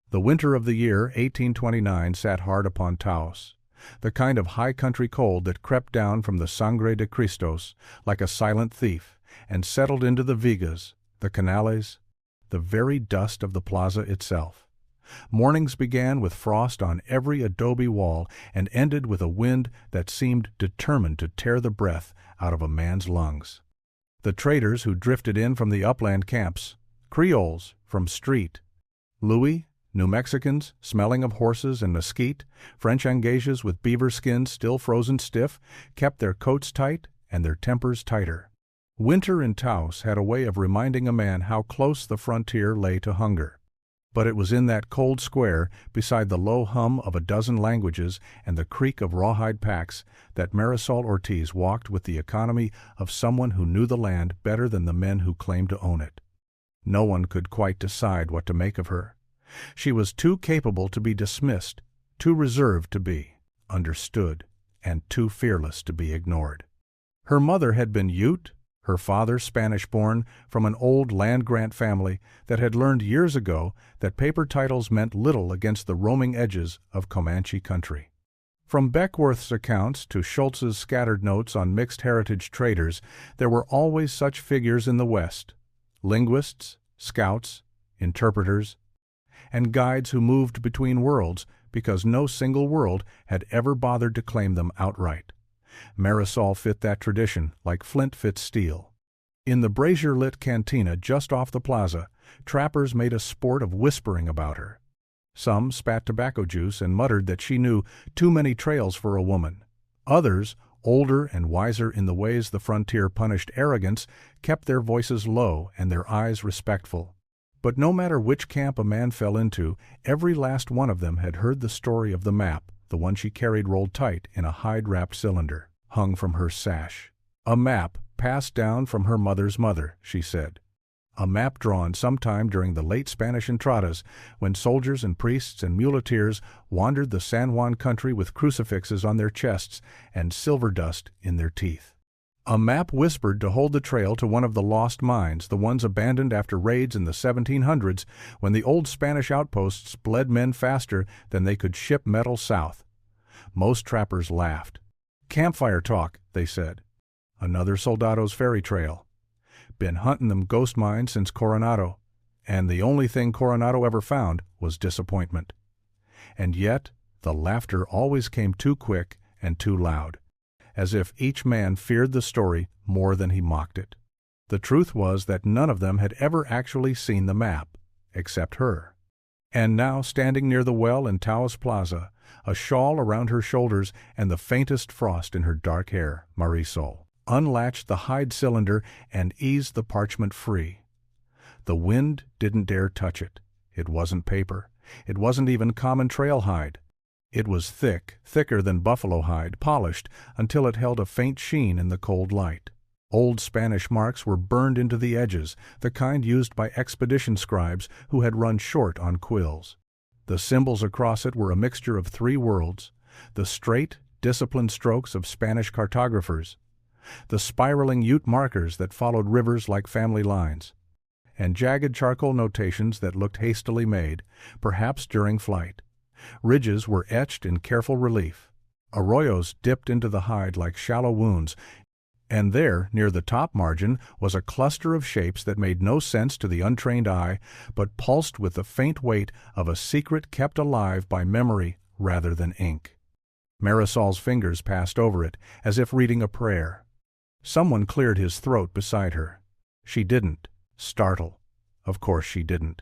The winter of the year 1829 sat hard upon Taos, the kind of high-country cold that crept down from the Sangre de Cristos like a silent thief and settled into the vigas, the canales, the very dust of the plaza itself. Mornings began with frost on every adobe wall and ended with a wind that seemed determined to tear the breath out of a man's lungs. The traders who drifted in from the upland camps, Creoles from street, Louis, New Mexicans smelling of horses and mesquite, French engagés with beaver skins still frozen stiff, kept their coats tight and their tempers tighter. Winter in Taos had a way of reminding a man how close the frontier lay to hunger. But it was in that cold square, beside the low hum of a dozen languages and the creak of rawhide packs, that Marisol Ortiz walked with the economy of someone who knew the land better than the men who claimed to own it. No one could quite decide what to make of her. She was too capable to be dismissed, too reserved to be understood, and too fearless to be ignored. Her mother had been Ute, her father Spanish-born, from an old land-grant family that had learned years ago that paper titles meant little against the roaming edges of Comanche country. From Beckworth's accounts to Schultz's scattered notes on mixed heritage traders, there were always such figures in the West: linguists, scouts, interpreters, and guides who moved between worlds because no single world had ever bothered to claim them outright. Marisol fit that tradition like flint fits steel. In the brazier-lit cantina just off the plaza, trappers made a sport of whispering about her. Some spat tobacco juice and muttered that she knew too many trails for a woman. Others, older and wiser in the ways the frontier punished arrogance, kept their voices low and their eyes respectful. But no matter which camp a man fell into, every last one of them had heard the story of the map, the one she carried rolled tight in a hide-wrapped cylinder, hung from her sash. A map passed down from her mother's mother, she said. A map drawn sometime during the late Spanish entradas, when soldiers and priests and muleteers wandered the San Juan country with crucifixes on their chests and silver dust in their teeth. A map whispered to hold the trail to one of the lost mines, the ones abandoned after raids in the 1700s, when the old Spanish outposts bled men faster than they could ship metal south. Most trappers laughed. "Campfire talk," they said. "Another soldado's fairy trail. Been hunting them ghost mines since Coronado, and the only thing Coronado ever found was disappointment." And yet the laughter always came too quick and too loud, as if each man feared the story more than he mocked it. The truth was that none of them had ever actually seen the map, except her. And now, standing near the well in Taos Plaza, a shawl around her shoulders and the faintest frost in her dark hair, Marisol unlatched the hide cylinder and eased the parchment free. The wind didn't dare touch it. It wasn't paper. It wasn't even common trail hide. It was thick, thicker than buffalo hide, polished until it held a faint sheen in the cold light. Old Spanish marks were burned into the edges, the kind used by expedition scribes who had run short on quills. The symbols across it were a mixture of three worlds: the straight, disciplined strokes of Spanish cartographers, the spiraling Ute markers that followed rivers like family lines, and jagged charcoal notations that looked hastily made, perhaps during flight. Ridges were etched in careful relief. Arroyos dipped into the hide like shallow wounds, and there, near the top margin, was a cluster of shapes that made no sense to the untrained eye, but pulsed with the faint weight of a secret kept alive by memory rather than ink. Marisol's fingers passed over it, as if reading a prayer. Someone cleared his throat beside her. She didn't startle. Of course she didn't.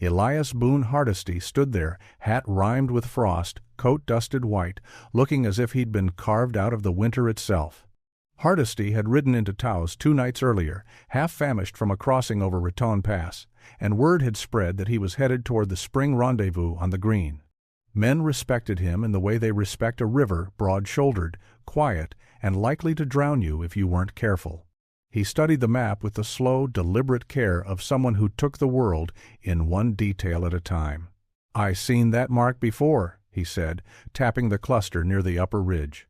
Elias Boone Hardesty stood there, hat rimed with frost, coat dusted white, looking as if he'd been carved out of the winter itself. Hardesty had ridden into Taos 2 nights earlier, half famished from a crossing over Raton Pass, and word had spread that he was headed toward the spring rendezvous on the green. Men respected him in the way they respect a river, broad-shouldered, quiet, and likely to drown you if you weren't careful. He studied the map with the slow, deliberate care of someone who took the world in one detail at a time. "I seen that mark before," he said, tapping the cluster near the upper ridge.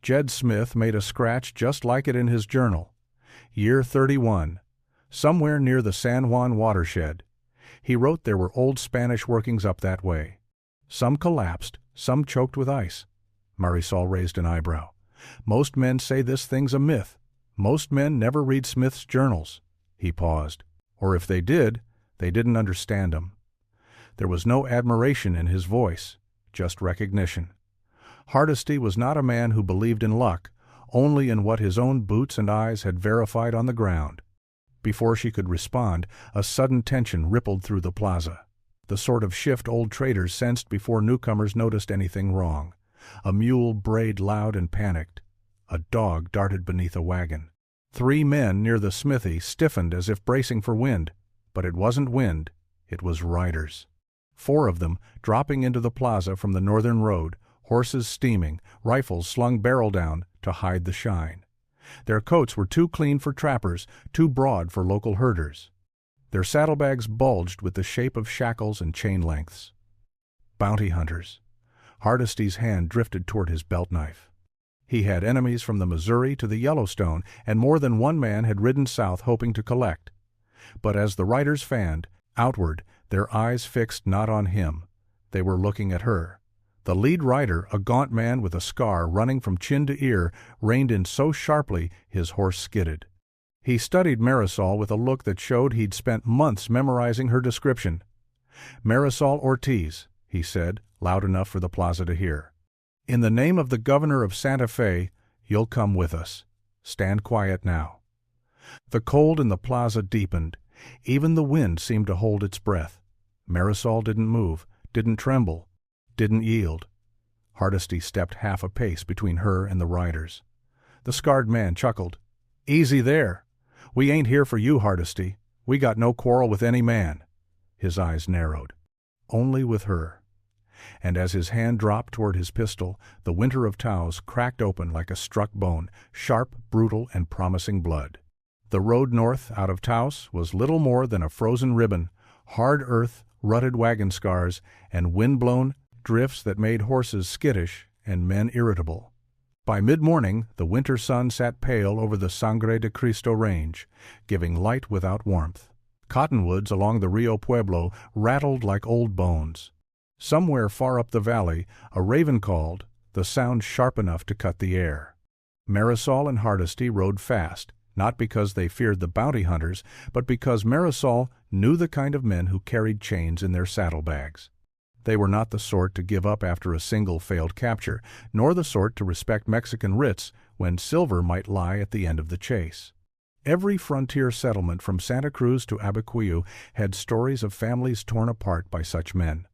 Jed Smith made a scratch just like it in his journal. Year 31, somewhere near the San Juan watershed. He wrote there were old Spanish workings up that way. Some collapsed, some choked with ice. Marisol raised an eyebrow. Most men say this thing's a myth. Most men never read Smith's journals. He paused. Or if they did, they didn't understand 'em. There was no admiration in his voice, just recognition. Hardesty was not a man who believed in luck, only in what his own boots and eyes had verified on the ground. Before she could respond, a sudden tension rippled through the plaza. The sort of shift old traders sensed before newcomers noticed anything wrong. A mule brayed loud and panicked. A dog darted beneath a wagon. 3 men near the smithy stiffened as if bracing for wind, but it wasn't wind, it was riders. 4 of them dropping into the plaza from the northern road, horses steaming, rifles slung barrel down to hide the shine. Their coats were too clean for trappers, too broad for local herders. Their saddlebags bulged with the shape of shackles and chain lengths. Bounty hunters. Hardesty's hand drifted toward his belt knife. He had enemies from the Missouri to the Yellowstone, and more than one man had ridden south hoping to collect. But as the riders fanned, outward, their eyes fixed not on him. They were looking at her. The lead rider, a gaunt man with a scar running from chin to ear, reined in so sharply his horse skidded. He studied Marisol with a look that showed he'd spent months memorizing her description. "Marisol Ortiz," he said, loud enough for the plaza to hear. "In the name of the governor of Santa Fe, you'll come with us. Stand quiet now." The cold in the plaza deepened. Even the wind seemed to hold its breath. Marisol didn't move, didn't tremble, didn't yield. Hardesty stepped half a pace between her and the riders. The scarred man chuckled. "Easy there. We ain't here for you, Hardesty. We got no quarrel with any man." His eyes narrowed. Only with her. And as his hand dropped toward his pistol, the winter of Taos cracked open like a struck bone, sharp, brutal, and promising blood. The road north out of Taos was little more than a frozen ribbon, hard earth, rutted wagon scars, and wind-blown drifts that made horses skittish and men irritable. By mid-morning, the winter sun sat pale over the Sangre de Cristo range, giving light without warmth. Cottonwoods along the Rio Pueblo rattled like old bones. Somewhere far up the valley, a raven called, the sound sharp enough to cut the air. Marisol and Hardesty rode fast, not because they feared the bounty hunters, but because Marisol knew the kind of men who carried chains in their saddlebags. They were not the sort to give up after a single failed capture, nor the sort to respect Mexican writs when silver might lie at the end of the chase. Every frontier settlement from Santa Cruz to Abiquiu had stories of families torn apart by such men.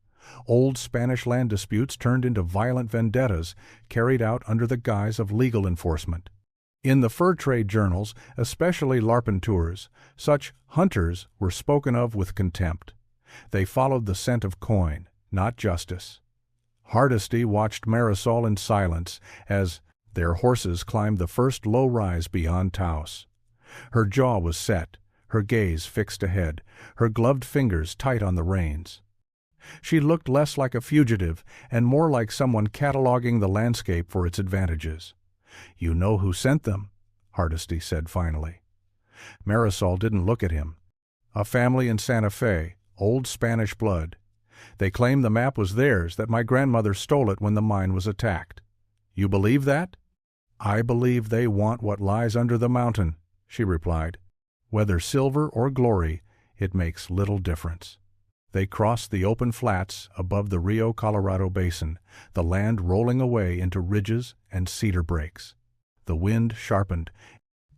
Old Spanish land disputes turned into violent vendettas carried out under the guise of legal enforcement. In the fur trade journals, especially Larpenteur's, such hunters were spoken of with contempt. They followed the scent of coin, not justice. Hardesty watched Marisol in silence as their horses climbed the first low rise beyond Taos. Her jaw was set, her gaze fixed ahead, her gloved fingers tight on the reins. She looked less like a fugitive and more like someone cataloging the landscape for its advantages. "You know who sent them," Hardesty said finally. Marisol didn't look at him. "A family in Santa Fe, old Spanish blood. They claim the map was theirs, that my grandmother stole it when the mine was attacked. You believe that?" "I believe they want what lies under the mountain," she replied. "Whether silver or glory, it makes little difference." They crossed the open flats above the Rio Colorado basin, the land rolling away into ridges and cedar breaks. The wind sharpened.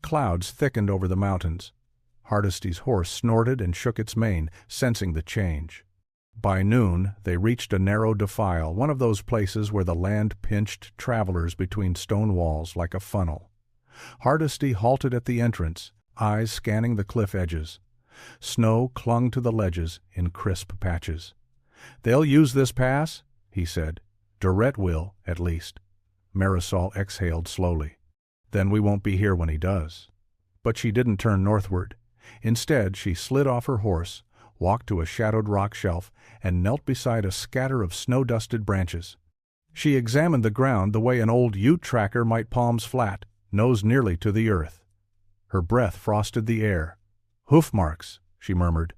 Clouds thickened over the mountains. Hardesty's horse snorted and shook its mane, sensing the change. By noon, they reached a narrow defile, one of those places where the land pinched travelers between stone walls like a funnel. Hardesty halted at the entrance, eyes scanning the cliff edges. Snow clung to the ledges in crisp patches. "They'll use this pass," he said. "Durrett will, at least." Marisol exhaled slowly. "Then we won't be here when he does." But she didn't turn northward. Instead, she slid off her horse, walked to a shadowed rock shelf, and knelt beside a scatter of snow-dusted branches. She examined the ground the way an old ute tracker might palms flat, nose nearly to the earth. Her breath frosted the air. "Hoof marks," she murmured.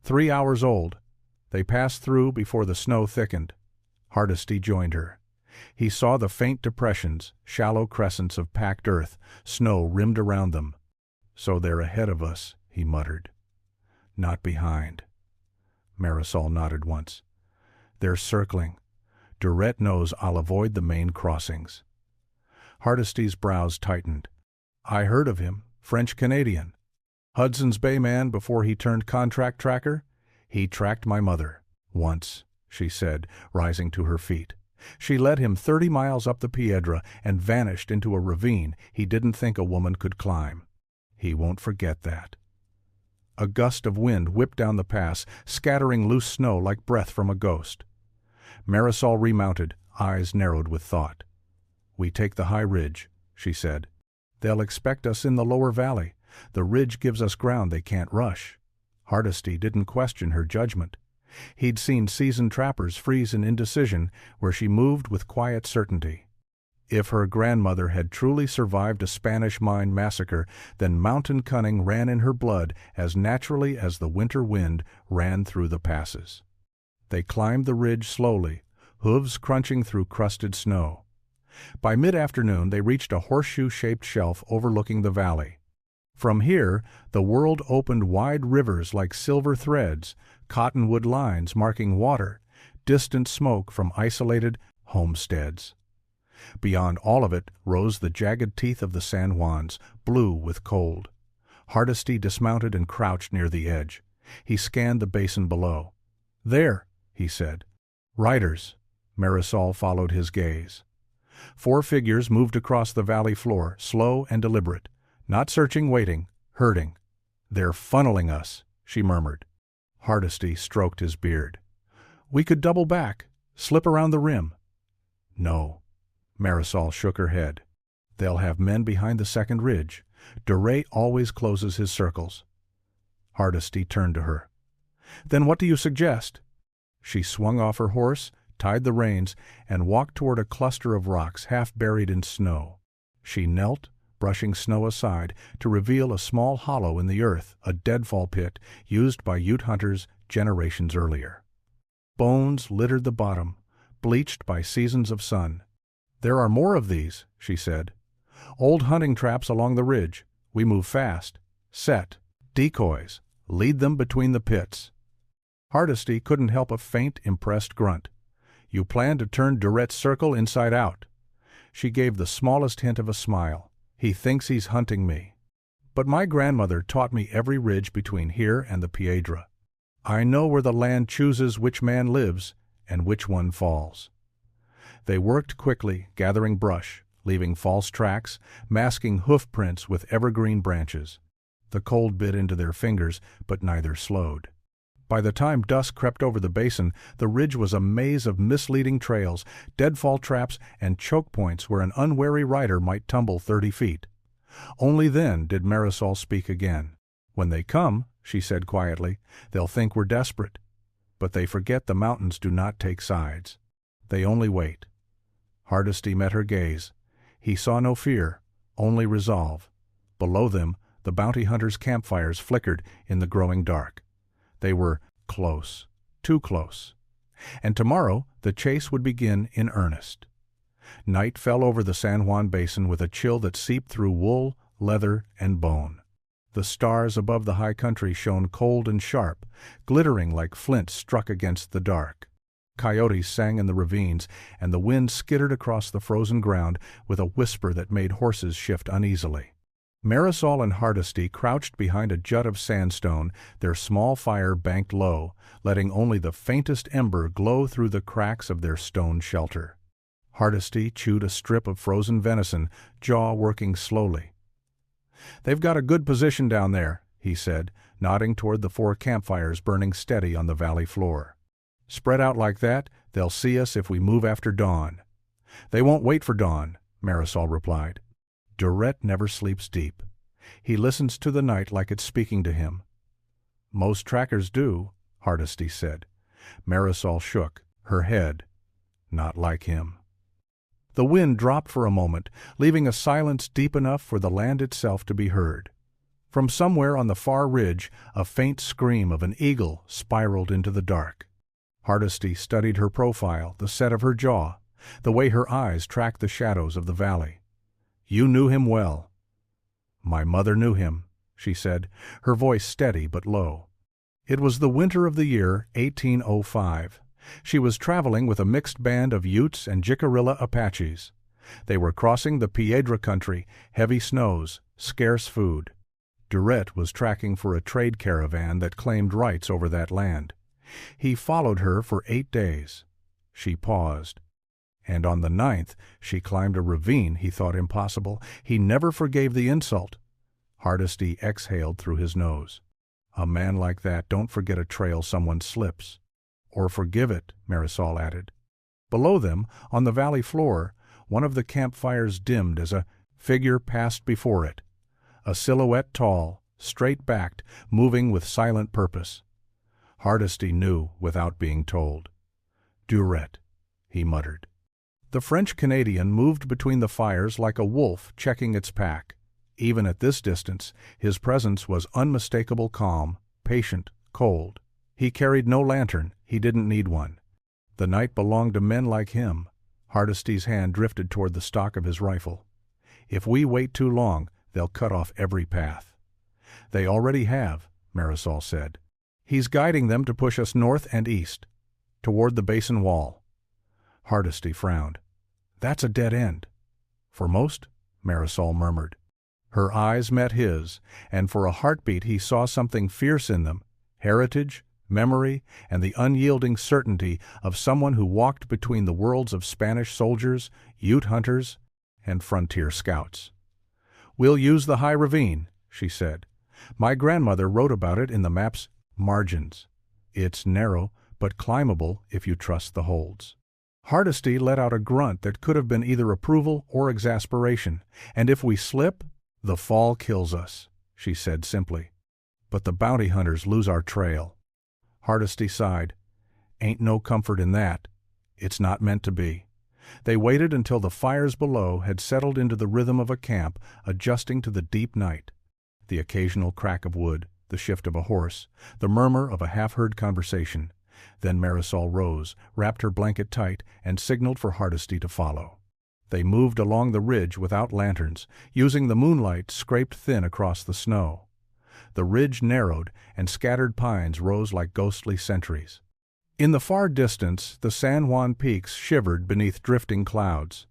3 hours old. They passed through before the snow thickened. Hardesty joined her. He saw the faint depressions, shallow crescents of packed earth, snow rimmed around them. "So they're ahead of us," he muttered. "Not behind." Marisol nodded once. "They're circling. Durrett knows I'll avoid the main crossings." Hardesty's brows tightened. "I heard of him. French-Canadian. Hudson's Bay man before he turned contract tracker. He tracked my mother. Once," she said, rising to her feet. "She led him 30 miles up the Piedra and vanished into a ravine he didn't think a woman could climb. He won't forget that." A gust of wind whipped down the pass, scattering loose snow like breath from a ghost. Marisol remounted, eyes narrowed with thought. "We take the high ridge," she said. "They'll expect us in the lower valley. The ridge gives us ground they can't rush." Hardesty didn't question her judgment. He'd seen seasoned trappers freeze in indecision where she moved with quiet certainty. If her grandmother had truly survived a Spanish mine massacre, then mountain cunning ran in her blood as naturally as the winter wind ran through the passes. They climbed the ridge slowly, hooves crunching through crusted snow. By mid-afternoon they reached a horseshoe-shaped shelf overlooking the valley. From here, the world opened wide rivers like silver threads, cottonwood lines marking water, distant smoke from isolated homesteads. Beyond all of it rose the jagged teeth of the San Juans, blue with cold. Hardesty dismounted and crouched near the edge. He scanned the basin below. "There," he said. "Riders." Marisol followed his gaze. 4 figures moved across the valley floor, slow and deliberate. Not searching, waiting, herding. "They're funneling us," she murmured. Hardesty stroked his beard. "We could double back, slip around the rim." "No." Marisol shook her head. "They'll have men behind the second ridge. Durrett always closes his circles." Hardesty turned to her. "Then what do you suggest?" She swung off her horse, tied the reins, and walked toward a cluster of rocks half buried in snow. She knelt, brushing snow aside, to reveal a small hollow in the earth, a deadfall pit used by Ute hunters generations earlier. Bones littered the bottom, bleached by seasons of sun. "There are more of these," she said. "Old hunting traps along the ridge. We move fast. Set. Decoys. Lead them between the pits." Hardesty couldn't help a faint, impressed grunt. "You plan to turn Durrett's circle inside out." She gave the smallest hint of a smile. "He thinks he's hunting me. But my grandmother taught me every ridge between here and the Piedra. I know where the land chooses which man lives and which one falls." They worked quickly, gathering brush, leaving false tracks, masking hoof prints with evergreen branches. The cold bit into their fingers, but neither slowed. By the time dusk crept over the basin, the ridge was a maze of misleading trails, deadfall traps, and choke points where an unwary rider might tumble 30 feet. Only then did Marisol speak again. "When they come," she said quietly, "they'll think we're desperate. But they forget the mountains do not take sides. They only wait." Hardesty met her gaze. He saw no fear, only resolve. Below them, the bounty hunters' campfires flickered in the growing dark. They were close, too close. And tomorrow the chase would begin in earnest. Night fell over the San Juan Basin with a chill that seeped through wool, leather, and bone. The stars above the high country shone cold and sharp, glittering like flint struck against the dark. Coyotes sang in the ravines, and the wind skittered across the frozen ground with a whisper that made horses shift uneasily. Marisol and Hardesty crouched behind a jut of sandstone, their small fire banked low, letting only the faintest ember glow through the cracks of their stone shelter. Hardesty chewed a strip of frozen venison, jaw working slowly. "They've got a good position down there," he said, nodding toward the 4 campfires burning steady on the valley floor. "Spread out like that, they'll see us if we move after dawn." "They won't wait for dawn," Marisol replied. "Durrett never sleeps deep. He listens to the night like it's speaking to him." "Most trackers do," Hardesty said. Marisol shook, her head. "Not like him." The wind dropped for a moment, leaving a silence deep enough for the land itself to be heard. From somewhere on the far ridge, a faint scream of an eagle spiraled into the dark. Hardesty studied her profile, the set of her jaw, the way her eyes tracked the shadows of the valley. "You knew him well." "My mother knew him," she said, her voice steady but low. It was the winter of the year 1805. She was traveling with a mixed band of Utes and Jicarilla Apaches. They were crossing the Piedra country, heavy snows, scarce food. Durrett was tracking for a trade caravan that claimed rights over that land. He followed her for 8 days. She paused. And on the 9th, she climbed a ravine he thought impossible. He never forgave the insult. Hardesty exhaled through his nose. A man like that don't forget a trail someone slips. Or forgive it, Marisol added. Below them, on the valley floor, one of the campfires dimmed as a figure passed before it. A silhouette tall, straight-backed, moving with silent purpose. Hardesty knew without being told. "Durrett," he muttered. The French-Canadian moved between the fires like a wolf checking its pack. Even at this distance, his presence was unmistakable calm, patient, cold. He carried no lantern, he didn't need one. The night belonged to men like him. Hardesty's hand drifted toward the stock of his rifle. "If we wait too long, they'll cut off every path." "They already have," Marisol said. "He's guiding them to push us north and east, toward the basin wall." Hardesty frowned. "That's a dead end." "For most," Marisol murmured. Her eyes met his, and for a heartbeat he saw something fierce in them, heritage, memory, and the unyielding certainty of someone who walked between the worlds of Spanish soldiers, Ute hunters, and frontier scouts. "We'll use the high ravine," she said. "My grandmother wrote about it in the map's margins. It's narrow, but climbable if you trust the holds." Hardesty let out a grunt that could have been either approval or exasperation. "And if we slip, the fall kills us," she said simply. "But the bounty hunters lose our trail." Hardesty sighed. "Ain't no comfort in that. It's not meant to be." They waited until the fires below had settled into the rhythm of a camp, adjusting to the deep night. The occasional crack of wood, the shift of a horse, the murmur of a half-heard conversation. Then Marisol rose, wrapped her blanket tight, and signaled for Hardesty to follow. They moved along the ridge without lanterns, using the moonlight scraped thin across the snow. The ridge narrowed, and scattered pines rose like ghostly sentries. In the far distance, the San Juan peaks shivered beneath drifting clouds.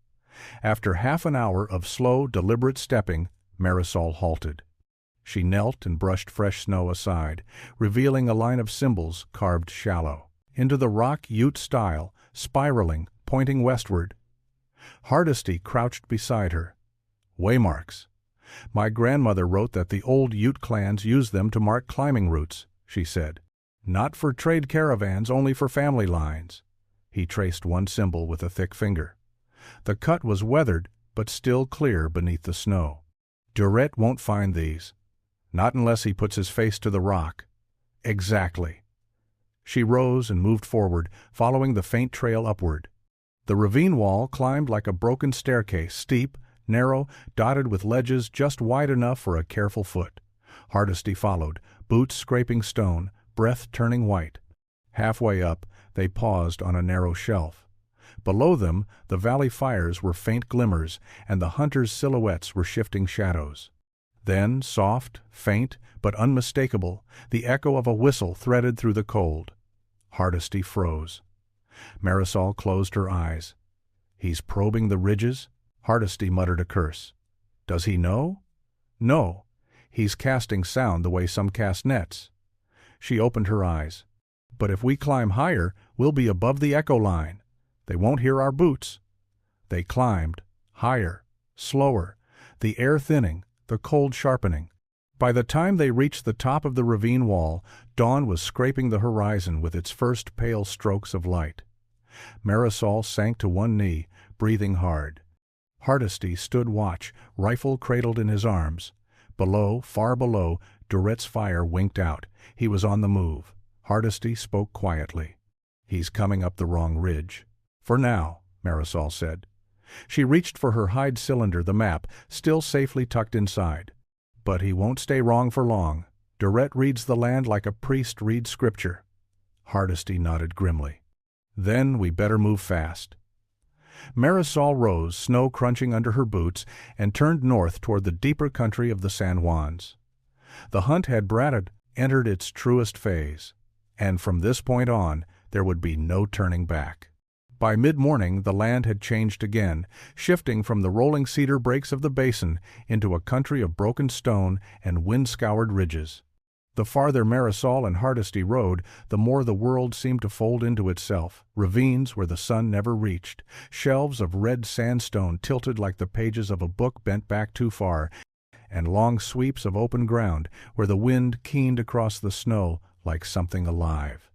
After half an hour of slow, deliberate stepping, Marisol halted. She knelt and brushed fresh snow aside, revealing a line of symbols carved shallow, into the rock Ute style, spiraling, pointing westward. Hardesty crouched beside her. "Waymarks. My grandmother wrote that the old Ute clans used them to mark climbing routes," she said. "Not for trade caravans, only for family lines." He traced one symbol with a thick finger. The cut was weathered, but still clear beneath the snow. "Durrett won't find these. Not unless he puts his face to the rock." "Exactly." She rose and moved forward, following the faint trail upward. The ravine wall climbed like a broken staircase, steep, narrow, dotted with ledges just wide enough for a careful foot. Hardesty followed, boots scraping stone, breath turning white. Halfway up, they paused on a narrow shelf. Below them, the valley fires were faint glimmers, and the hunters' silhouettes were shifting shadows. Then, soft, faint, but unmistakable, the echo of a whistle threaded through the cold. Hardesty froze. Marisol closed her eyes. "He's probing the ridges?" Hardesty muttered a curse. "Does he know?" "No. He's casting sound the way some cast nets." She opened her eyes. "But if we climb higher, we'll be above the echo line. They won't hear our boots." They climbed, higher, slower, the air thinning, the cold sharpening. By the time they reached the top of the ravine wall, dawn was scraping the horizon with its first pale strokes of light. Marisol sank to one knee, breathing hard. Hardesty stood watch, rifle cradled in his arms. Below, far below, Durrett's fire winked out. He was on the move. Hardesty spoke quietly. "He's coming up the wrong ridge." "For now," Marisol said. She reached for her hide cylinder, the map, still safely tucked inside. But he won't stay wrong for long. Durrett reads the land like a priest reads scripture. Hardesty nodded grimly. Then we better move fast. Marisol rose, snow crunching under her boots, and turned north toward the deeper country of the San Juans. The hunt had entered its truest phase, and from this point on there would be no turning back. By mid-morning the land had changed again, shifting from the rolling cedar breaks of the basin into a country of broken stone and wind-scoured ridges. The farther Marisol and Hardesty rode, the more the world seemed to fold into itself, ravines where the sun never reached, shelves of red sandstone tilted like the pages of a book bent back too far, and long sweeps of open ground where the wind keened across the snow like something alive.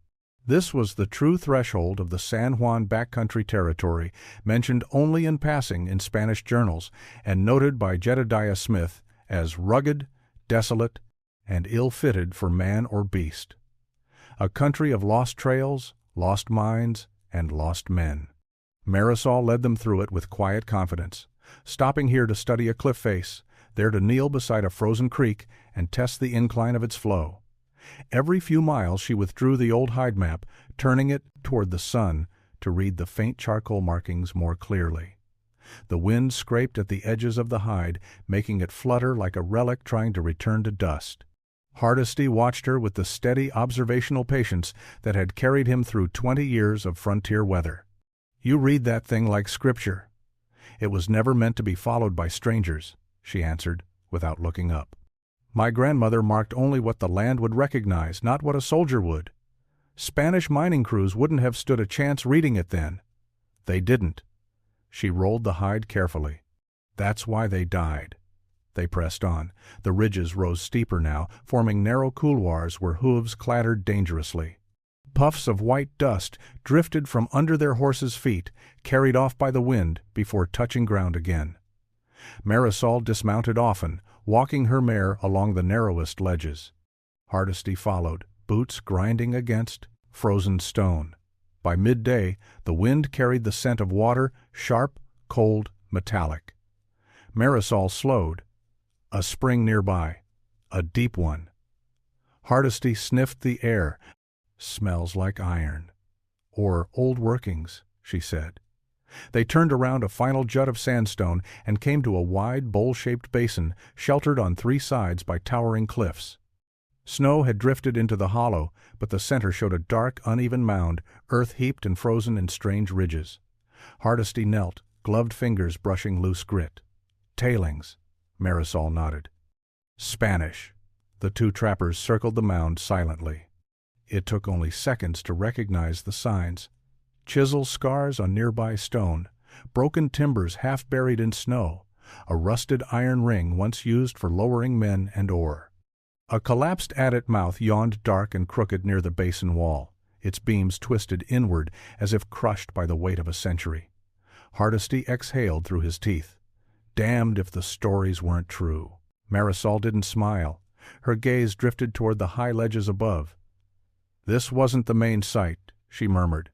This was the true threshold of the San Juan backcountry territory, mentioned only in passing in Spanish journals, and noted by Jedediah Smith as rugged, desolate, and ill-fitted for man or beast. A country of lost trails, lost mines, and lost men. Marisol led them through it with quiet confidence, stopping here to study a cliff face, there to kneel beside a frozen creek and test the incline of its flow. Every few miles she withdrew the old hide map, turning it toward the sun to read the faint charcoal markings more clearly. The wind scraped at the edges of the hide, making it flutter like a relic trying to return to dust. Hardesty watched her with the steady observational patience that had carried him through 20 years of frontier weather. "You read that thing like scripture. It was never meant to be followed by strangers," she answered, without looking up. "My grandmother marked only what the land would recognize, not what a soldier would. Spanish mining crews wouldn't have stood a chance reading it then. They didn't." She rolled the hide carefully. "That's why they died." They pressed on. The ridges rose steeper now, forming narrow couloirs where hooves clattered dangerously. Puffs of white dust drifted from under their horses' feet, carried off by the wind before touching ground again. Marisol dismounted often, walking her mare along the narrowest ledges. Hardesty followed, boots grinding against frozen stone. By midday, the wind carried the scent of water, sharp, cold, metallic. Marisol slowed. A spring nearby, a deep one. Hardesty sniffed the air. "Smells like iron." Or old workings, she said. They turned around a final jut of sandstone and came to a wide, bowl-shaped basin, sheltered on 3 sides by towering cliffs. Snow had drifted into the hollow, but the center showed a dark, uneven mound, earth heaped and frozen in strange ridges. Hardesty knelt, gloved fingers brushing loose grit. "Tailings," Marisol nodded. "Spanish." The 2 trappers circled the mound silently. It took only seconds to recognize the signs. Chisel scars on nearby stone, broken timbers half buried in snow, a rusted iron ring once used for lowering men and ore. A collapsed adit mouth yawned dark and crooked near the basin wall, its beams twisted inward as if crushed by the weight of a century. Hardesty exhaled through his teeth. Damned if the stories weren't true. Marisol didn't smile. Her gaze drifted toward the high ledges above. "This wasn't the main site," she murmured.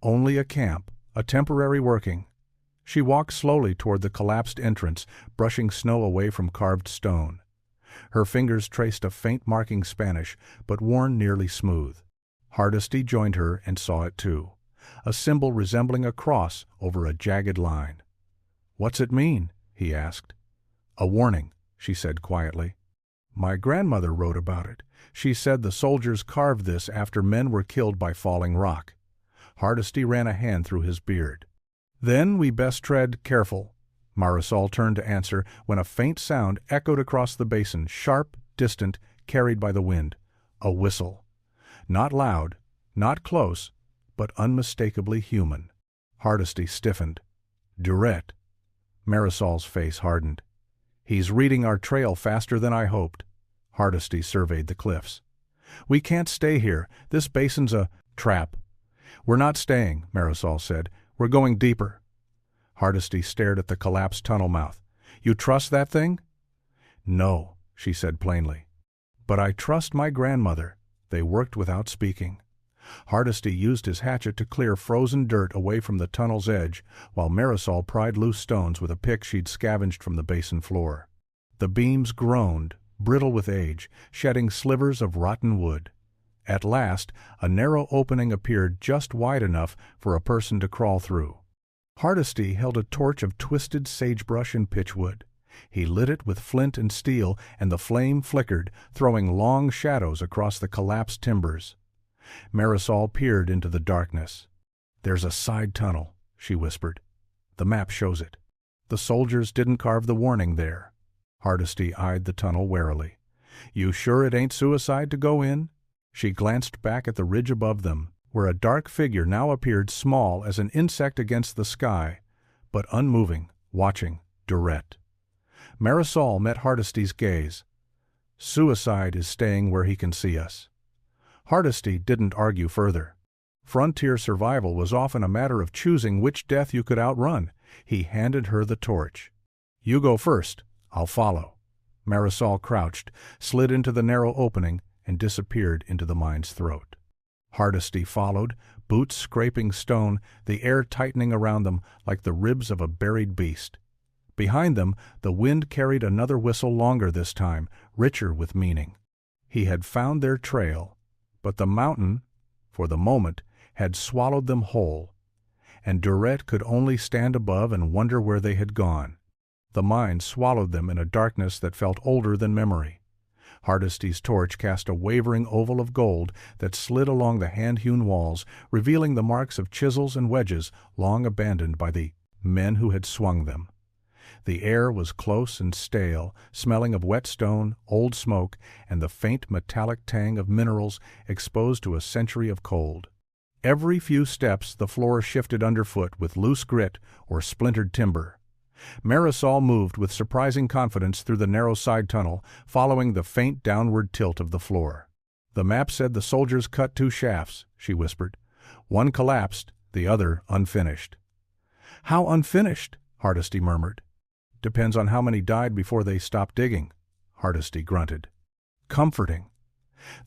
"Only a camp, a temporary working." She walked slowly toward the collapsed entrance, brushing snow away from carved stone. Her fingers traced a faint marking Spanish, but worn nearly smooth. Hardesty joined her and saw it too, a symbol resembling a cross over a jagged line. "What's it mean?" he asked. "A warning," she said quietly. "My grandmother wrote about it. She said the soldiers carved this after men were killed by falling rock." Hardesty ran a hand through his beard. "Then we best tread careful." Marisol turned to answer when a faint sound echoed across the basin, sharp, distant, carried by the wind. A whistle. Not loud, not close, but unmistakably human. Hardesty stiffened. "Durrett." Marisol's face hardened. "He's reading our trail faster than I hoped." Hardesty surveyed the cliffs. "We can't stay here. This basin's a trap." "We're not staying," Marisol said. "We're going deeper." Hardesty stared at the collapsed tunnel mouth. "You trust that thing?" "No," she said plainly. "But I trust my grandmother." They worked without speaking. Hardesty used his hatchet to clear frozen dirt away from the tunnel's edge, while Marisol pried loose stones with a pick she'd scavenged from the basin floor. The beams groaned, brittle with age, shedding slivers of rotten wood. At last, a narrow opening appeared just wide enough for a person to crawl through. Hardesty held a torch of twisted sagebrush and pitchwood. He lit it with flint and steel, and the flame flickered, throwing long shadows across the collapsed timbers. Marisol peered into the darkness. "There's a side tunnel," she whispered. "The map shows it. The soldiers didn't carve the warning there." Hardesty eyed the tunnel warily. "You sure it ain't suicide to go in?" She glanced back at the ridge above them, where a dark figure now appeared, small as an insect against the sky, but unmoving, watching, Durette. Marisol met Hardesty's gaze. "Suicide is staying where he can see us." Hardesty didn't argue further. Frontier survival was often a matter of choosing which death you could outrun. He handed her the torch. "You go first. I'll follow." Marisol crouched, slid into the narrow opening, and disappeared into the mine's throat. Hardesty followed, boots scraping stone, the air tightening around them like the ribs of a buried beast. Behind them, the wind carried another whistle, longer this time, richer with meaning. He had found their trail, but the mountain, for the moment, had swallowed them whole, and Durette could only stand above and wonder where they had gone. The mine swallowed them in a darkness that felt older than memory. Hardesty's torch cast a wavering oval of gold that slid along the hand-hewn walls, revealing the marks of chisels and wedges long abandoned by the men who had swung them. The air was close and stale, smelling of wet stone, old smoke, and the faint metallic tang of minerals exposed to a century of cold. Every few steps the floor shifted underfoot with loose grit or splintered timber. Marisol moved with surprising confidence through the narrow side tunnel, following the faint downward tilt of the floor. "The map said the soldiers cut 2 shafts," she whispered. "One collapsed, the other unfinished." "How unfinished?" Hardesty murmured. "Depends on how many died before they stopped digging," Hardesty grunted. "Comforting."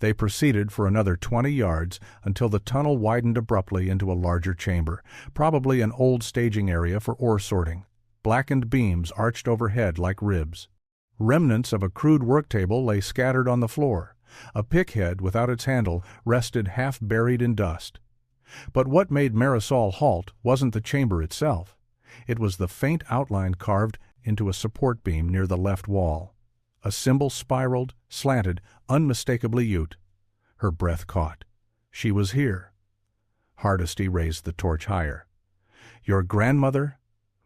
They proceeded for another 20 yards until the tunnel widened abruptly into a larger chamber, probably an old staging area for ore sorting. Blackened beams arched overhead like ribs. Remnants of a crude work table lay scattered on the floor. A pickhead without its handle rested half buried in dust. But what made Marisol halt wasn't the chamber itself. It was the faint outline carved into a support beam near the left wall. A symbol spiraled, slanted, unmistakably Ute. Her breath caught. She was here. Hardesty raised the torch higher. "Your grandmother?"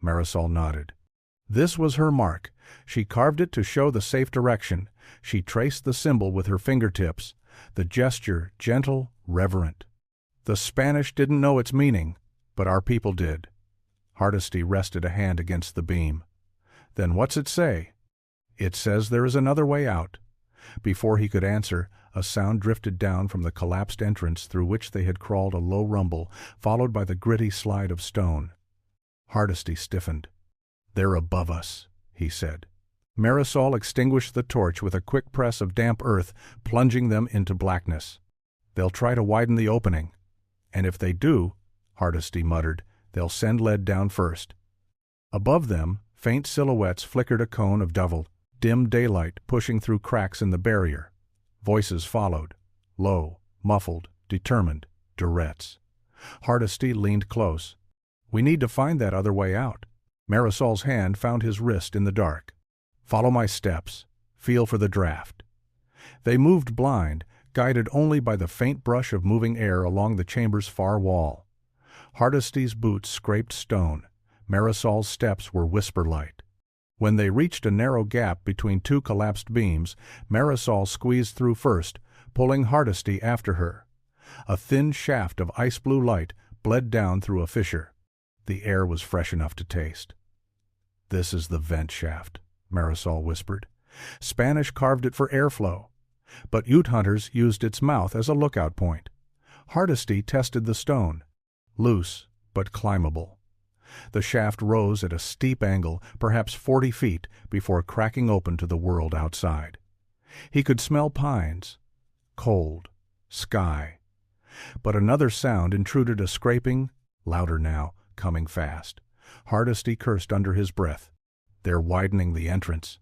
Marisol nodded. This was her mark. She carved it to show the safe direction. She traced the symbol with her fingertips, the gesture gentle, reverent. "The Spanish didn't know its meaning, but our people did." Hardesty rested a hand against the beam. "Then what's it say?" "It says there is another way out." Before he could answer, a sound drifted down from the collapsed entrance through which they had crawled, a low rumble, followed by the gritty slide of stone. Hardesty stiffened. "They're above us," he said. Marisol extinguished the torch with a quick press of damp earth, plunging them into blackness. "They'll try to widen the opening. And if they do," Hardesty muttered, "they'll send lead down first." Above them, faint silhouettes flickered, a cone of double, dim daylight pushing through cracks in the barrier. Voices followed, low, muffled, determined, Durette's. Hardesty leaned close. "We need to find that other way out." Marisol's hand found his wrist in the dark. "Follow my steps. Feel for the draft." They moved blind, guided only by the faint brush of moving air along the chamber's far wall. Hardesty's boots scraped stone. Marisol's steps were whisper-light. When they reached a narrow gap between 2 collapsed beams, Marisol squeezed through first, pulling Hardesty after her. A thin shaft of ice-blue light bled down through a fissure. The air was fresh enough to taste. "This is the vent shaft," Marisol whispered. "Spanish carved it for airflow, but Ute hunters used its mouth as a lookout point." Hardesty tested the stone. Loose, but climbable. The shaft rose at a steep angle, perhaps 40 feet, before cracking open to the world outside. He could smell pines, cold, sky. But another sound intruded, a scraping, louder now, coming fast. Hardesty cursed under his breath. "They're widening the entrance.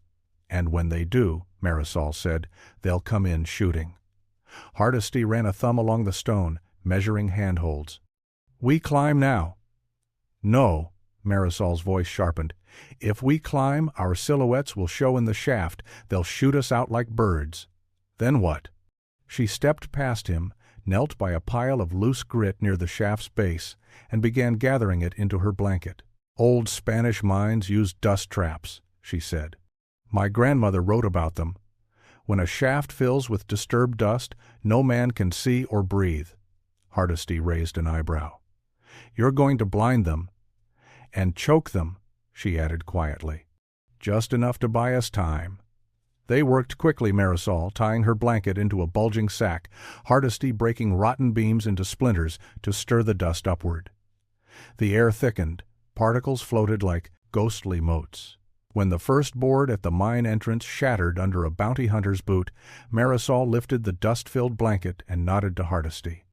And when they do," Marisol said. "They'll come in shooting." Hardesty ran a thumb along the stone, measuring handholds. "We climb now." "No," Marisol's voice sharpened. "If we climb, our silhouettes will show in the shaft. They'll shoot us out like birds." "Then what?" She stepped past him, knelt by a pile of loose grit near the shaft's base, and began gathering it into her blanket. "Old Spanish mines used dust traps," she said. "My grandmother wrote about them. When a shaft fills with disturbed dust, no man can see or breathe." Hardesty raised an eyebrow. "You're going to blind them." "And choke them," she added quietly. "Just enough to buy us time." They worked quickly, Marisol, tying her blanket into a bulging sack, Hardesty breaking rotten beams into splinters to stir the dust upward. The air thickened. Particles floated like ghostly motes. When the first board at the mine entrance shattered under a bounty hunter's boot, Marisol lifted the dust-filled blanket and nodded to Hardesty.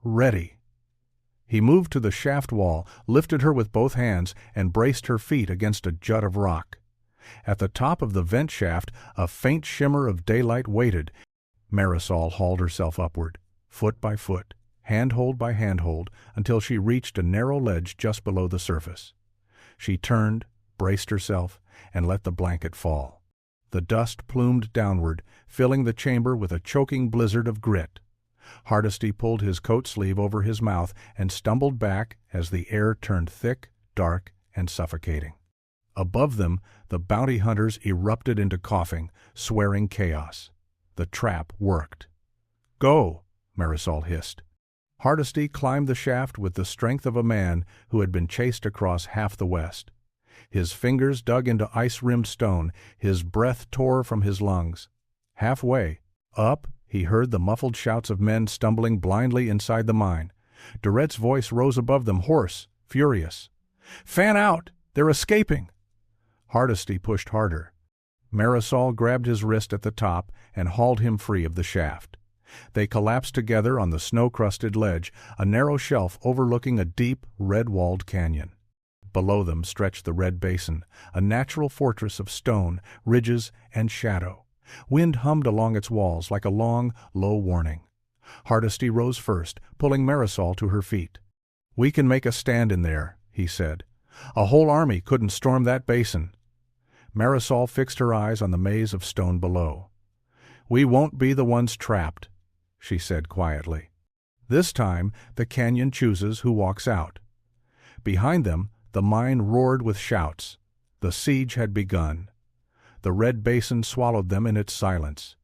"Ready." He moved to the shaft wall, lifted her with both hands, and braced her feet against a jut of rock. At the top of the vent shaft, a faint shimmer of daylight waited. Marisol hauled herself upward, foot by foot, handhold by handhold, until she reached a narrow ledge just below the surface. She turned, braced herself, and let the blanket fall. The dust plumed downward, filling the chamber with a choking blizzard of grit. Hardesty pulled his coat sleeve over his mouth and stumbled back as the air turned thick, dark, and suffocating. Above them, the bounty hunters erupted into coughing, swearing chaos. The trap worked. "Go," Marisol hissed. Hardesty climbed the shaft with the strength of a man who had been chased across half the West. His fingers dug into ice-rimmed stone, his breath tore from his lungs. Halfway, up, he heard the muffled shouts of men stumbling blindly inside the mine. Durette's voice rose above them, hoarse, furious. "Fan out! They're escaping!" Hardesty pushed harder. Marisol grabbed his wrist at the top and hauled him free of the shaft. They collapsed together on the snow-crusted ledge, a narrow shelf overlooking a deep, red-walled canyon. Below them stretched the Red Basin, a natural fortress of stone, ridges, and shadow. Wind hummed along its walls like a long, low warning. Hardesty rose first, pulling Marisol to her feet. "We can make a stand in there," he said. "A whole army couldn't storm that basin." Marisol fixed her eyes on the maze of stone below. "We won't be the ones trapped," she said quietly. "This time the canyon chooses who walks out." Behind them, the mine roared with shouts. The siege had begun. The Red Basin swallowed them in its silence.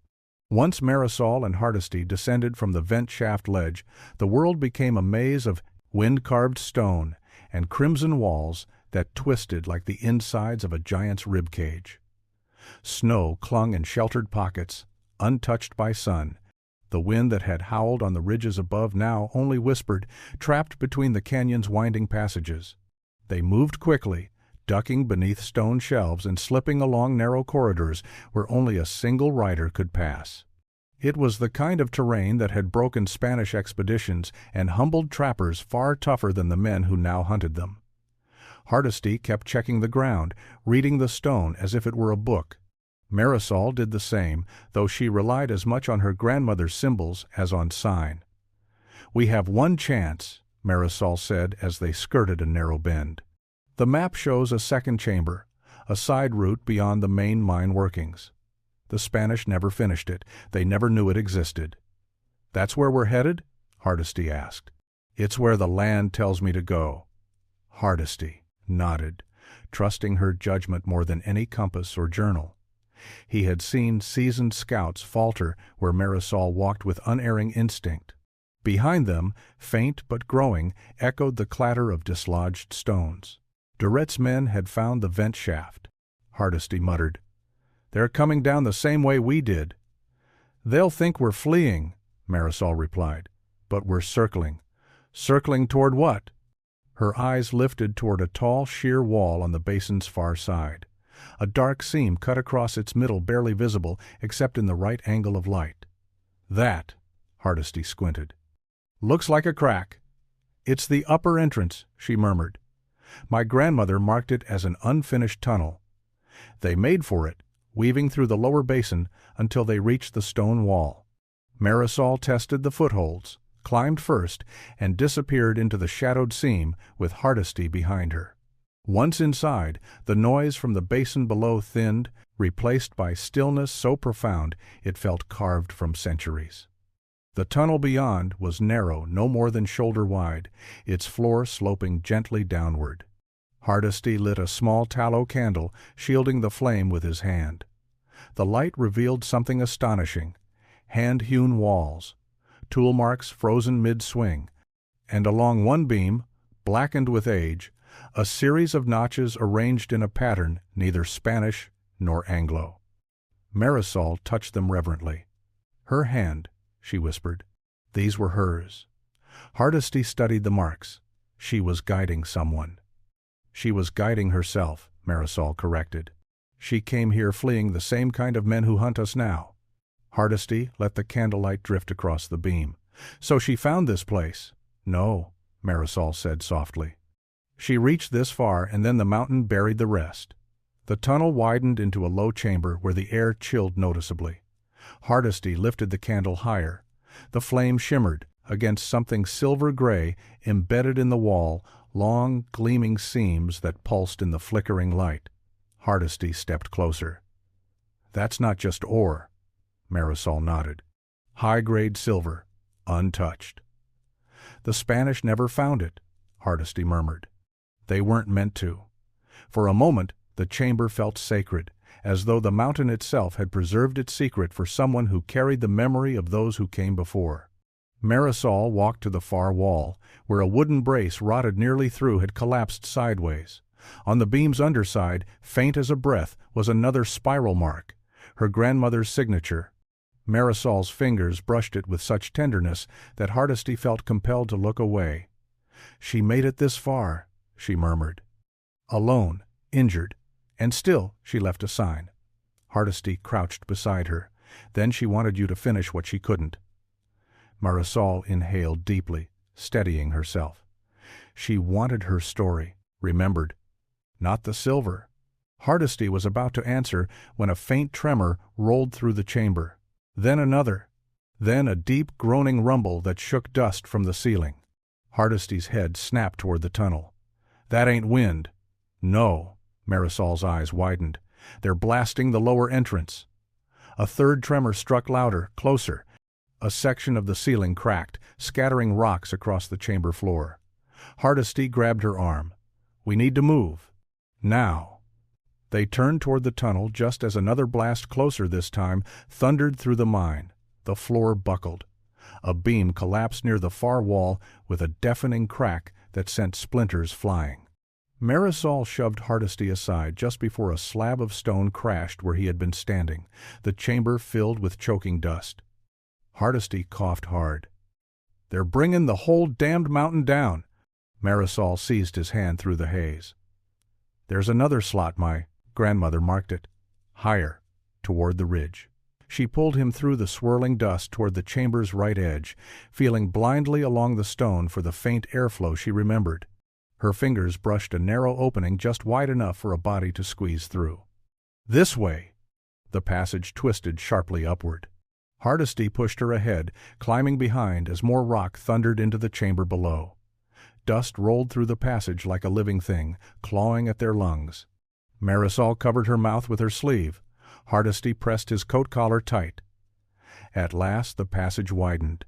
Once Marisol and Hardesty descended from the vent shaft ledge, the world became a maze of wind-carved stone and crimson walls that twisted like the insides of a giant's ribcage. Snow clung in sheltered pockets, untouched by sun. The wind that had howled on the ridges above now only whispered, trapped between the canyon's winding passages. They moved quickly, ducking beneath stone shelves and slipping along narrow corridors where only a single rider could pass. It was the kind of terrain that had broken Spanish expeditions and humbled trappers far tougher than the men who now hunted them. Hardesty kept checking the ground, reading the stone as if it were a book. Marisol did the same, though she relied as much on her grandmother's symbols as on sign. "We have one chance," Marisol said as they skirted a narrow bend. "The map shows a second chamber, a side route beyond the main mine workings. The Spanish never finished it. They never knew it existed." "That's where we're headed?" Hardesty asked. "It's where the land tells me to go." Hardesty nodded, trusting her judgment more than any compass or journal. He had seen seasoned scouts falter where Marisol walked with unerring instinct. Behind them, faint but growing, echoed the clatter of dislodged stones. Durette's men had found the vent shaft. Hardesty muttered, "They're coming down the same way we did." "They'll think we're fleeing," Marisol replied. "But we're circling." "Circling toward what?" Her eyes lifted toward a tall, sheer wall on the basin's far side. A dark seam cut across its middle, barely visible except in the right angle of light. "That," Hardesty squinted. "Looks like a crack." "It's the upper entrance," she murmured. "My grandmother marked it as an unfinished tunnel. They made for it, weaving through the lower basin until they reached the stone wall. Marisol tested the footholds, climbed first, and disappeared into the shadowed seam with Hardesty behind her. Once inside, the noise from the basin below thinned, replaced by stillness so profound it felt carved from centuries. The tunnel beyond was narrow, no more than shoulder wide, its floor sloping gently downward. Hardesty lit a small tallow candle, shielding the flame with his hand. The light revealed something astonishing: hand-hewn walls, tool marks frozen mid-swing, and along one beam, blackened with age, a series of notches arranged in a pattern neither Spanish nor Anglo. Marisol touched them reverently. "Her hand," she whispered. These were hers. Hardesty studied the marks. She was guiding someone. "She was guiding herself," Marisol corrected. "She came here fleeing the same kind of men who hunt us now." Hardesty let the candlelight drift across the beam. "So she found this place?" "No," Marisol said softly. "She reached this far, and then the mountain buried the rest." The tunnel widened into a low chamber where the air chilled noticeably. Hardesty lifted the candle higher. The flame shimmered against something silver-gray embedded in the wall, long, gleaming seams that pulsed in the flickering light. Hardesty stepped closer. "That's not just ore," Marisol nodded. "High-grade silver, untouched." "The Spanish never found it," Hardesty murmured. "They weren't meant to." For a moment, the chamber felt sacred, as though the mountain itself had preserved its secret for someone who carried the memory of those who came before. Marisol walked to the far wall, where a wooden brace rotted nearly through had collapsed sideways. On the beam's underside, faint as a breath, was another spiral mark, her grandmother's signature. Marisol's fingers brushed it with such tenderness that Hardesty felt compelled to look away. "She made it this far," she murmured. "Alone, injured, and still she left a sign." Hardesty crouched beside her. "Then she wanted you to finish what she couldn't." Marisol inhaled deeply, steadying herself. She wanted her story, remembered, not the silver. Hardesty was about to answer when a faint tremor rolled through the chamber. Then another. Then a deep groaning rumble that shook dust from the ceiling. Hardesty's head snapped toward the tunnel. "That ain't wind." "No." Marisol's eyes widened. "They're blasting the lower entrance." A third tremor struck louder, closer. A section of the ceiling cracked, scattering rocks across the chamber floor. Hardesty grabbed her arm. "We need to move. Now." They turned toward the tunnel just as another blast, closer this time, thundered through the mine. The floor buckled. A beam collapsed near the far wall with a deafening crack that sent splinters flying. Marisol shoved Hardesty aside just before a slab of stone crashed where he had been standing, the chamber filled with choking dust. Hardesty coughed hard. "They're bringing the whole damned mountain down." Marisol seized his hand through the haze. "There's another slot," my grandmother marked it. "Higher, toward the ridge." She pulled him through the swirling dust toward the chamber's right edge, feeling blindly along the stone for the faint airflow she remembered. Her fingers brushed a narrow opening just wide enough for a body to squeeze through. "This way!" The passage twisted sharply upward. Hardesty pushed her ahead, climbing behind as more rock thundered into the chamber below. Dust rolled through the passage like a living thing, clawing at their lungs. Marisol covered her mouth with her sleeve. Hardesty pressed his coat collar tight. At last the passage widened.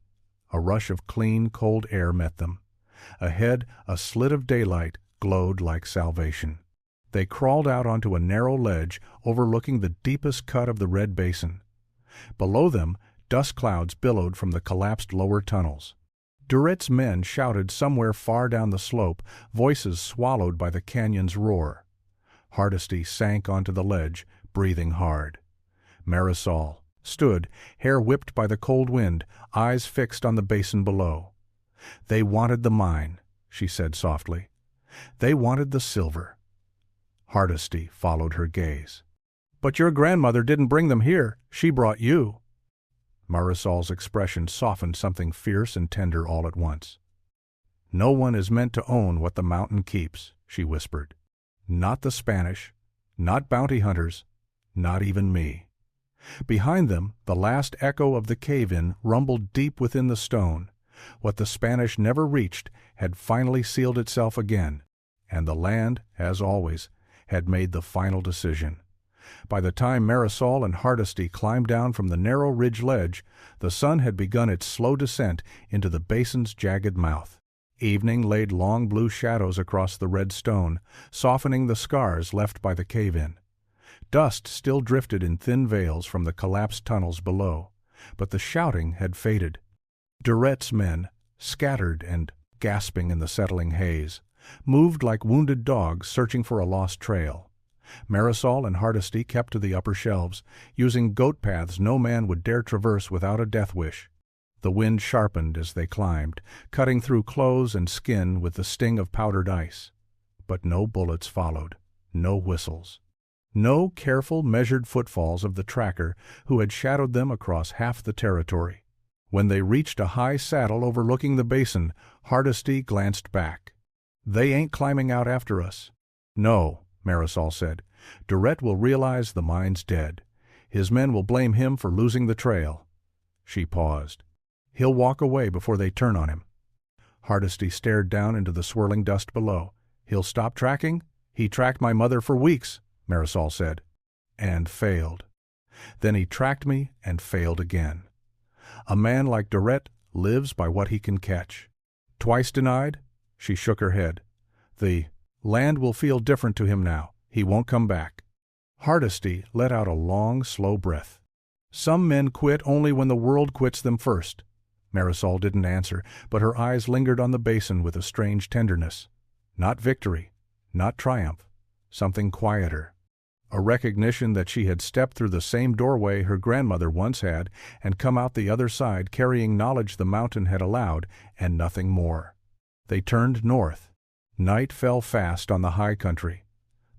A rush of clean, cold air met them. Ahead, a slit of daylight glowed like salvation. They crawled out onto a narrow ledge overlooking the deepest cut of the red basin. Below them, dust clouds billowed from the collapsed lower tunnels. Duret's men shouted somewhere far down the slope, voices swallowed by the canyon's roar. Hardesty sank onto the ledge, breathing hard. Marisol stood, hair whipped by the cold wind, eyes fixed on the basin below. "They wanted the mine," she said softly. "They wanted the silver." Hardesty followed her gaze. "But your grandmother didn't bring them here. She brought you." Marisol's expression softened something fierce and tender all at once. "No one is meant to own what the mountain keeps," she whispered. "Not the Spanish, not bounty hunters, Not even me. Behind them, the last echo of the cave-in rumbled deep within the stone. What the Spanish never reached had finally sealed itself again, and the land, as always, had made the final decision. By the time Marisol and Hardesty climbed down from the narrow ridge ledge, the sun had begun its slow descent into the basin's jagged mouth. Evening laid long blue shadows across the red stone, softening the scars left by the cave-in. Dust still drifted in thin veils from the collapsed tunnels below, but the shouting had faded. Durette's men, scattered and gasping in the settling haze, moved like wounded dogs searching for a lost trail. Marisol and Hardesty kept to the upper shelves, using goat paths no man would dare traverse without a death wish. The wind sharpened as they climbed, cutting through clothes and skin with the sting of powdered ice. But no bullets followed, no whistles. No careful, measured footfalls of the tracker who had shadowed them across half the territory. When they reached a high saddle overlooking the basin, Hardesty glanced back. "They ain't climbing out after us." "No," Marisol said. "Durette will realize the mine's dead. His men will blame him for losing the trail." She paused. "He'll walk away before they turn on him." Hardesty stared down into the swirling dust below. "He'll stop tracking? He tracked my mother for weeks," Marisol said. "And failed. Then he tracked me and failed again. A man like Durette lives by what he can catch. Twice denied?" She shook her head. "The land will feel different to him now. He won't come back." Hardesty let out a long, slow breath. "Some men quit only when the world quits them first." Marisol didn't answer, but her eyes lingered on the basin with a strange tenderness. Not victory, not triumph, something quieter. A recognition that she had stepped through the same doorway her grandmother once had and come out the other side carrying knowledge the mountain had allowed and nothing more. They turned north. Night fell fast on the high country.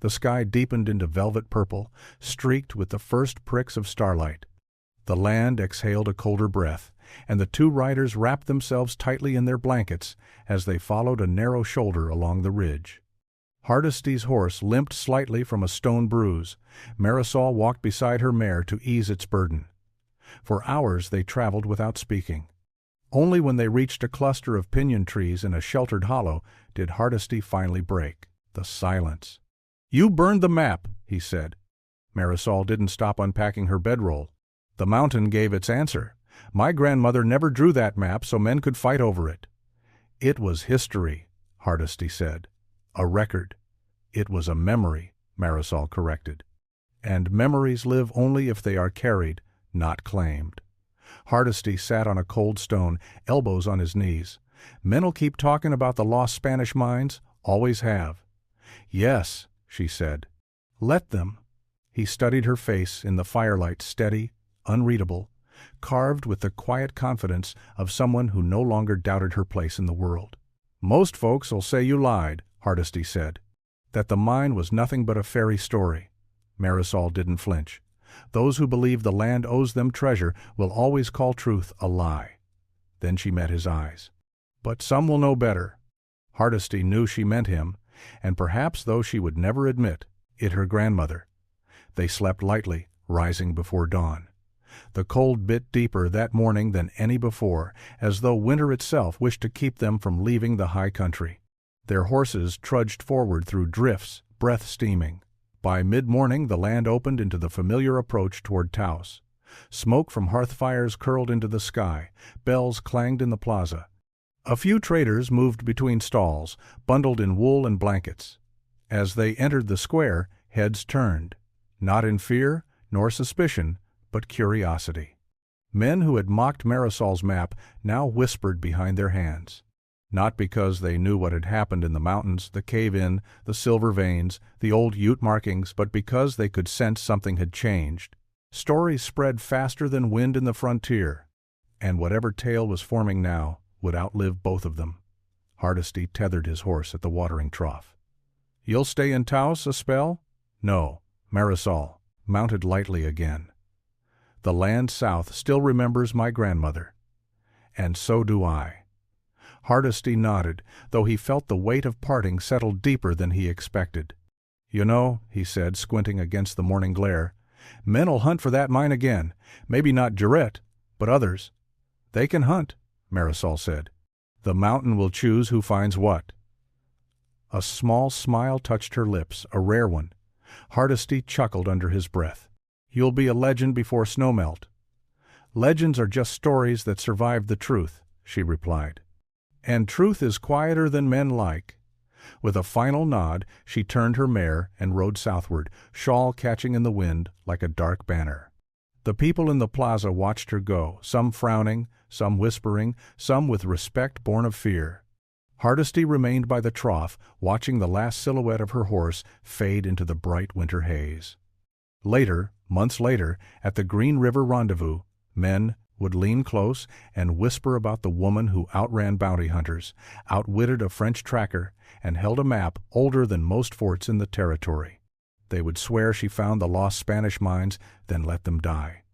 The sky deepened into velvet purple, streaked with the first pricks of starlight. The land exhaled a colder breath, and the two riders wrapped themselves tightly in their blankets as they followed a narrow shoulder along the ridge. Hardesty's horse limped slightly from a stone bruise. Marisol walked beside her mare to ease its burden. For hours they traveled without speaking. Only when they reached a cluster of pinyon trees in a sheltered hollow did Hardesty finally break. The silence. "You burned the map," he said. Marisol didn't stop unpacking her bedroll. "The mountain gave its answer. My grandmother never drew that map so men could fight over it." "It was history," Hardesty said. "A record." "It was a memory," Marisol corrected. "And memories live only if they are carried, not claimed." Hardesty sat on a cold stone, elbows on his knees. "Men'll keep talking about the lost Spanish mines, always have." "Yes," she said. "Let them." He studied her face in the firelight, steady, unreadable, carved with the quiet confidence of someone who no longer doubted her place in the world. "Most folks'll say you lied," Hardesty said. "That the mine was nothing but a fairy story." Marisol didn't flinch. "Those who believe the land owes them treasure will always call truth a lie." Then she met his eyes. "But some will know better." Hardesty knew she meant him, and perhaps, though she would never admit, it her grandmother. They slept lightly, rising before dawn. The cold bit deeper that morning than any before, as though winter itself wished to keep them from leaving the high country. Their horses trudged forward through drifts, breath steaming. By mid-morning the land opened into the familiar approach toward Taos. Smoke from hearth fires curled into the sky, bells clanged in the plaza. A few traders moved between stalls, bundled in wool and blankets. As they entered the square, heads turned, not in fear nor suspicion, but curiosity. Men who had mocked Marisol's map now whispered behind their hands. Not because they knew what had happened in the mountains, the cave-in, the silver veins, the old Ute markings, but because they could sense something had changed. Stories spread faster than wind in the frontier, and whatever tale was forming now would outlive both of them. Hardesty tethered his horse at the watering trough. "You'll stay in Taos a spell?" "No." Marisol mounted lightly again. "The land south still remembers my grandmother." "And so do I." Hardesty nodded, though he felt the weight of parting settle deeper than he expected. "You know," he said, squinting against the morning glare, "Men'll hunt for that mine again. Maybe not Jarrett, but others." "They can hunt," Marisol said. "The mountain will choose who finds what." A small smile touched her lips, a rare one. Hardesty chuckled under his breath. "You'll be a legend before snowmelt." "Legends are just stories that survived the truth," she replied. "And truth is quieter than men like." With a final nod, she turned her mare and rode southward, shawl catching in the wind like a dark banner. The people in the plaza watched her go, some frowning, some whispering, some with respect born of fear. Hardesty remained by the trough, watching the last silhouette of her horse fade into the bright winter haze. Later, months later, at the Green River Rendezvous, men would lean close and whisper about the woman who outran bounty hunters, outwitted a French tracker, and held a map older than most forts in the territory. They would swear she found the lost Spanish mines, then let them die.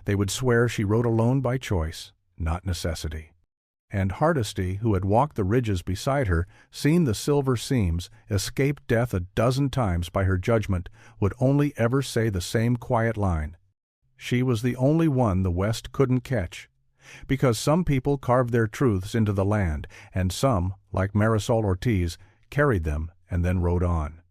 They would swear she rode alone by choice, not necessity. And Hardesty, who had walked the ridges beside her, seen the silver seams, escaped death a dozen times by her judgment, would only ever say the same quiet line: she was the only one the West couldn't catch. Because some people carved their truths into the land, and some, like Marisol Ortiz, carried them and then rode on.